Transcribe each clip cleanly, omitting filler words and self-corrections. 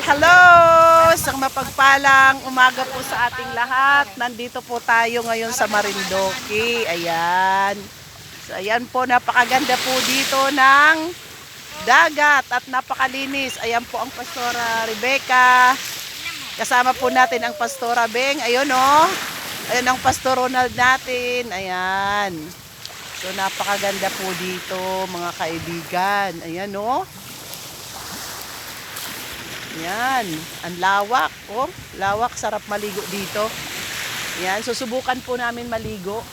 Hello! Isang mapagpalang umaga po sa ating lahat. Nandito po tayo ngayon sa Marindoque. Ayan. So, ayan po, napakaganda po dito ng dagat at napakalinis. Ayan po ang Pastora Rebecca. Kasama po natin ang Pastora Beng. Ayun oh. Ayun ang Pastor Ronald natin. Ayan. So, napakaganda po dito mga kaibigan. Ayan oh. Yan, ang lawak, oh, lawak, sarap maligo dito. Yan, susubukan po namin maligo.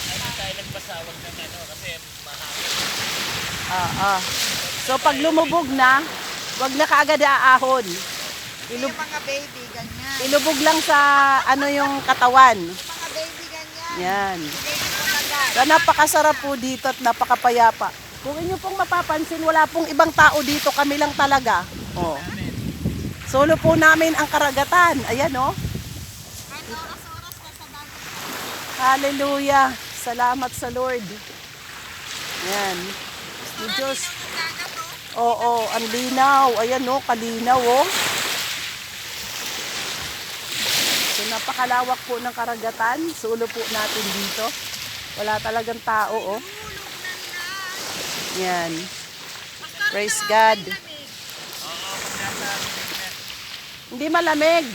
Hindi tayo nagpasawag ng ano kasi mahangin. So pag lumubog na, wag na kaagad aahon. Yung mga baby, ganyan. Ilubog lang sa ano yung katawan. Yung mga baby, ganyan. Yan. Baby kumagat. So, napakasarap po dito at napakapayapa. Kung inyo pong mapapansin, wala pong ibang tao dito, kami lang talaga. Oh. Solo po namin ang karagatan. Ayan oh. Kahit oras-oras na sa dagat. Hallelujah. Salamat sa Lord. Yan. Ni Diyos. Ang dagat, oh. Oo, ang linaw. Ayan oh, kalinaw oh. So napakalawak po ng karagatan. Solo po natin dito. Wala talagang tao oh. Yan. Praise God. Oo, pag nasa Hindi malamig.